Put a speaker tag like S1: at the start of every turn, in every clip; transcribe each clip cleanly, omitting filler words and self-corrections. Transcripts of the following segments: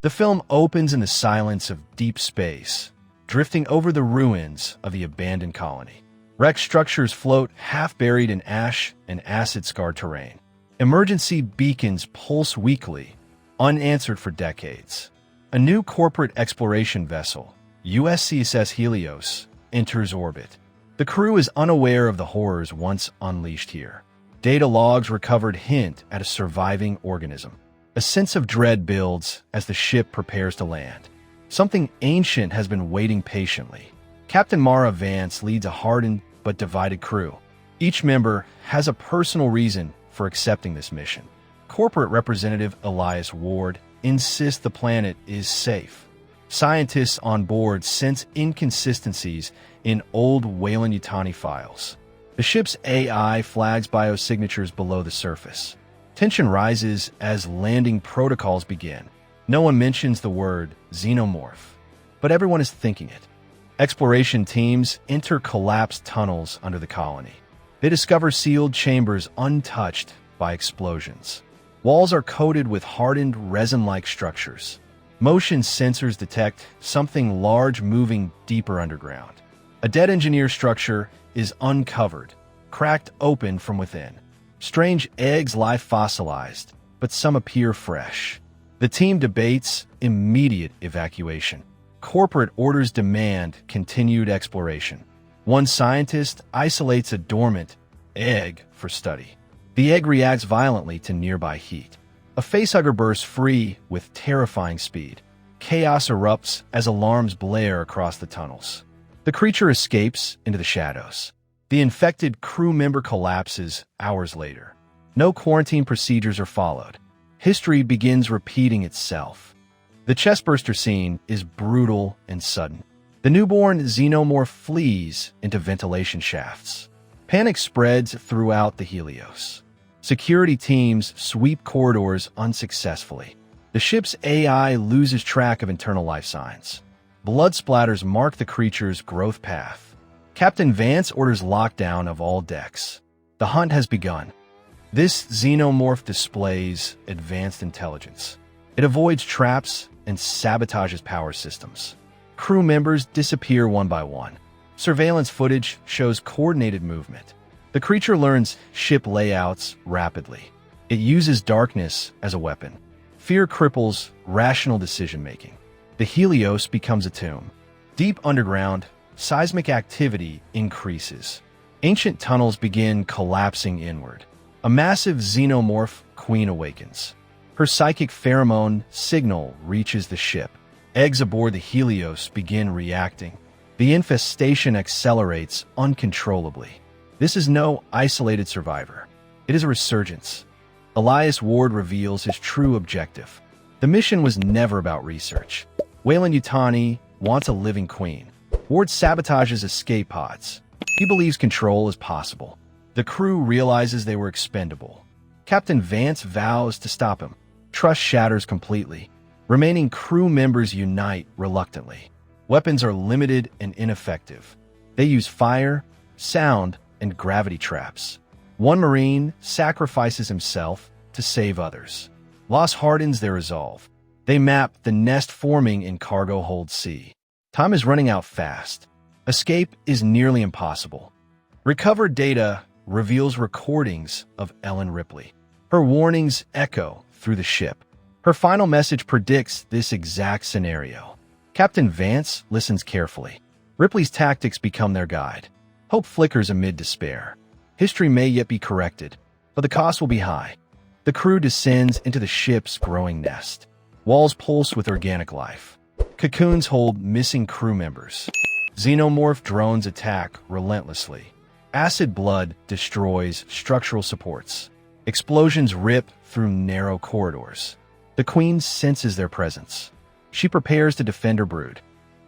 S1: The film opens in the silence of deep space, drifting over the ruins of the abandoned colony. Wrecked structures float half-buried in ash and acid-scarred terrain. Emergency beacons pulse weakly, unanswered for decades. A new corporate exploration vessel, USCSS Helios, enters orbit. The crew is unaware of the horrors once unleashed here. Data logs recovered hint at a surviving organism. A sense of dread builds as the ship prepares to land. Something ancient has been waiting patiently. Captain Mara Vance leads a hardened but divided crew. Each member has a personal reason for accepting this mission. Corporate Representative Elias Ward insists the planet is safe. Scientists on board sense inconsistencies in old Weyland-Yutani files. The ship's AI flags biosignatures below the surface. Tension rises as landing protocols begin. No one mentions the word Xenomorph, but everyone is thinking it. Exploration teams enter collapsed tunnels under the colony. They discover sealed chambers untouched by explosions. Walls are coated with hardened resin-like structures. Motion sensors detect something large moving deeper underground. A dead engineer structure is uncovered, cracked open from within. Strange eggs lie fossilized, but some appear fresh. The team debates immediate evacuation. Corporate orders demand continued exploration. One scientist isolates a dormant egg for study. The egg reacts violently to nearby heat. A facehugger bursts free with terrifying speed. Chaos erupts as alarms blare across the tunnels. The creature escapes into the shadows. The infected crew member collapses hours later. No quarantine procedures are followed. History begins repeating itself. The chestburster scene is brutal and sudden. The newborn Xenomorph flees into ventilation shafts. Panic spreads throughout the Helios. Security teams sweep corridors unsuccessfully. The ship's AI loses track of internal life signs. Blood splatters mark the creature's growth path. Captain Vance orders lockdown of all decks. The hunt has begun. This Xenomorph displays advanced intelligence. It avoids traps and sabotages power systems. Crew members disappear one by one. Surveillance footage shows coordinated movement. The creature learns ship layouts rapidly. It uses darkness as a weapon. Fear cripples rational decision-making. The Helios becomes a tomb. Deep underground, seismic activity increases. Ancient tunnels begin collapsing inward. A massive Xenomorph queen awakens. Her psychic pheromone signal reaches the ship. Eggs aboard the Helios begin reacting. The infestation accelerates uncontrollably. This is no isolated survivor. It is a resurgence. Elias Ward reveals his true objective. The mission was never about research. Weyland-Yutani wants a living queen. Ward sabotages escape pods. He believes control is possible. The crew realizes they were expendable. Captain Vance vows to stop him. Trust shatters completely. Remaining crew members unite reluctantly. Weapons are limited and ineffective. They use fire, sound, and gravity traps. One Marine sacrifices himself to save others. Loss hardens their resolve. They map the nest forming in cargo hold C. Time is running out fast. Escape is nearly impossible. Recovered data reveals recordings of Ellen Ripley. Her warnings echo through the ship. Her final message predicts this exact scenario. Captain Vance listens carefully. Ripley's tactics become their guide. Hope flickers amid despair. History may yet be corrected, but the cost will be high. The crew descends into the ship's growing nest. Walls pulse with organic life. Cocoons hold missing crew members. Xenomorph drones attack relentlessly. Acid blood destroys structural supports. Explosions rip through narrow corridors. The Queen senses their presence. She prepares to defend her brood.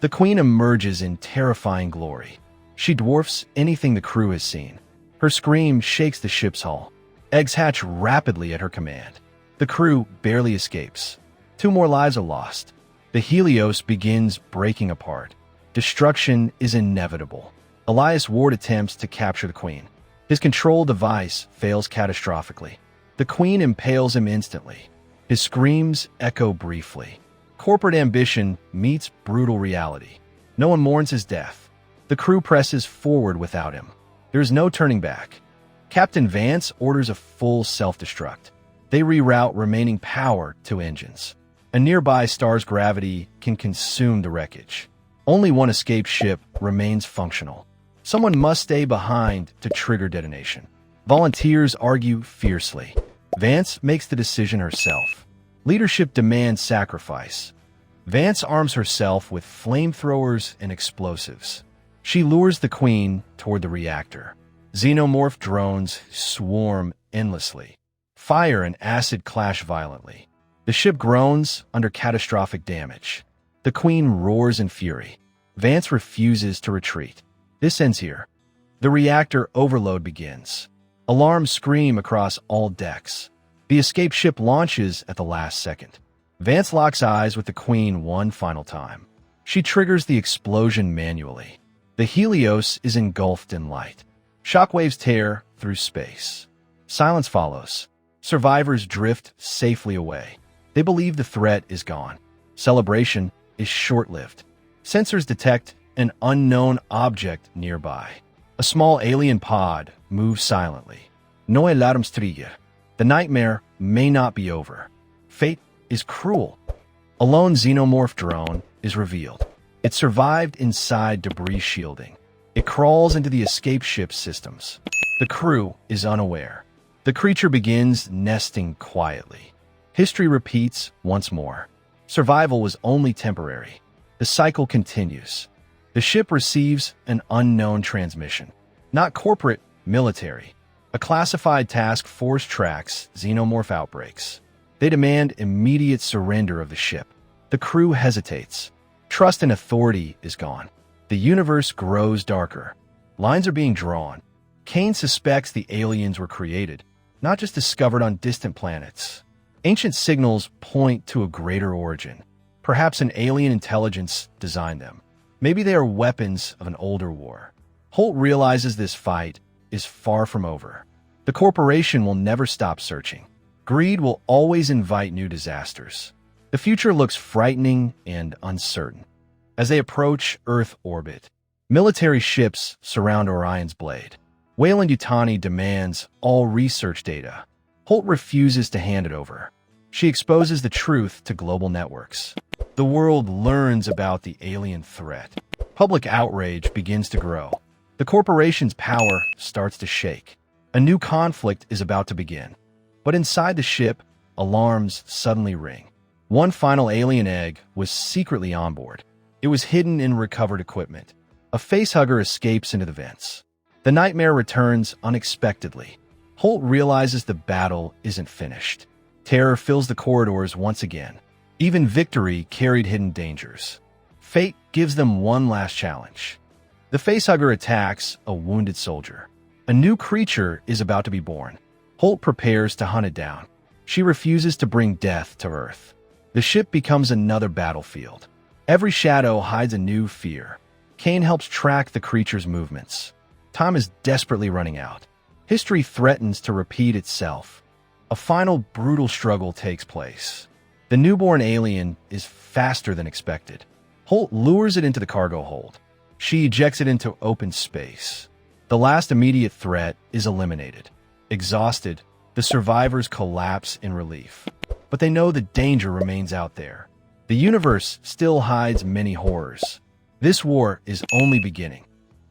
S1: The Queen emerges in terrifying glory. She dwarfs anything the crew has seen. Her scream shakes the ship's hull. Eggs hatch rapidly at her command. The crew barely escapes. 2 more lives are lost. The Helios begins breaking apart. Destruction is inevitable. Elias Ward attempts to capture the Queen. His control device fails catastrophically. The Queen impales him instantly. His screams echo briefly. Corporate ambition meets brutal reality. No one mourns his death. The crew presses forward without him. There is no turning back. Captain Vance orders a full self-destruct. They reroute remaining power to engines. A nearby star's gravity can consume the wreckage. Only one escaped ship remains functional. Someone must stay behind to trigger detonation. Volunteers argue fiercely. Vance makes the decision herself. Leadership demands sacrifice. Vance arms herself with flamethrowers and explosives. She lures the Queen toward the reactor. Xenomorph drones swarm endlessly. Fire and acid clash violently. The ship groans under catastrophic damage. The Queen roars in fury. Vance refuses to retreat. This ends here. The reactor overload begins. Alarms scream across all decks. The escape ship launches at the last second. Vance locks eyes with the Queen one final time. She triggers the explosion manually. The Helios is engulfed in light. Shockwaves tear through space. Silence follows. Survivors drift safely away. They believe the threat is gone. Celebration is short-lived. Sensors detect an unknown object nearby. A small alien pod moves silently. No alarmstrigger. The nightmare may not be over. Fate is cruel. A lone xenomorph drone is revealed. It survived inside debris shielding. It crawls into the escape ship's systems. The crew is unaware. The creature begins nesting quietly. History repeats once more. Survival was only temporary. The cycle continues. The ship receives an unknown transmission. Not corporate, military. A classified task force tracks xenomorph outbreaks. They demand immediate surrender of the ship. The crew hesitates. Trust and authority is gone. The universe grows darker. Lines are being drawn. Kane suspects the aliens were created, not just discovered on distant planets. Ancient signals point to a greater origin. Perhaps an alien intelligence designed them. Maybe they are weapons of an older war. Holt realizes this fight is far from over. The corporation will never stop searching. Greed will always invite new disasters. The future looks frightening and uncertain. As they approach Earth orbit, military ships surround Orion's blade. Weyland-Yutani demands all research data. Holt refuses to hand it over. She exposes the truth to global networks. The world learns about the alien threat. Public outrage begins to grow. The corporation's power starts to shake. A new conflict is about to begin. But inside the ship, alarms suddenly ring. One final alien egg was secretly on board. It was hidden in recovered equipment. A facehugger escapes into the vents. The nightmare returns unexpectedly. Holt realizes the battle isn't finished. Terror fills the corridors once again. Even victory carried hidden dangers. Fate gives them one last challenge. The facehugger attacks a wounded soldier. A new creature is about to be born. Holt prepares to hunt it down. She refuses to bring death to Earth. The ship becomes another battlefield. Every shadow hides a new fear. Kane helps track the creature's movements. Time is desperately running out. History threatens to repeat itself. A final brutal struggle takes place. The newborn alien is faster than expected. Holt lures it into the cargo hold. She ejects it into open space. The last immediate threat is eliminated. Exhausted, the survivors collapse in relief. But they know the danger remains out there. The universe still hides many horrors. This war is only beginning.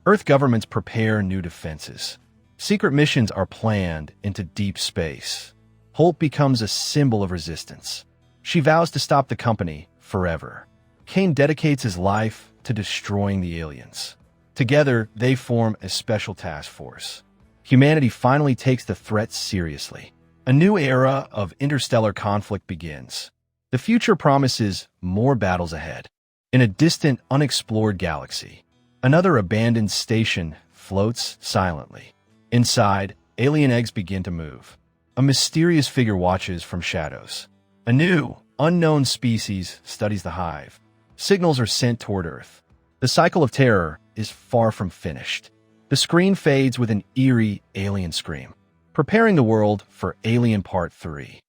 S1: Earth governments prepare new defenses. Secret missions are planned into deep space. Holt becomes a symbol of resistance. She vows to stop the company forever. Kane dedicates his life to destroying the aliens. Together, they form a special task force. Humanity finally takes the threat seriously. A new era of interstellar conflict begins. The future promises more battles ahead. In a distant, unexplored galaxy, another abandoned station floats silently. Inside, alien eggs begin to move. A mysterious figure watches from shadows. A new, unknown species studies the hive. Signals are sent toward Earth. The cycle of terror is far from finished. The screen fades with an eerie alien scream, preparing the world for Alien Part 3.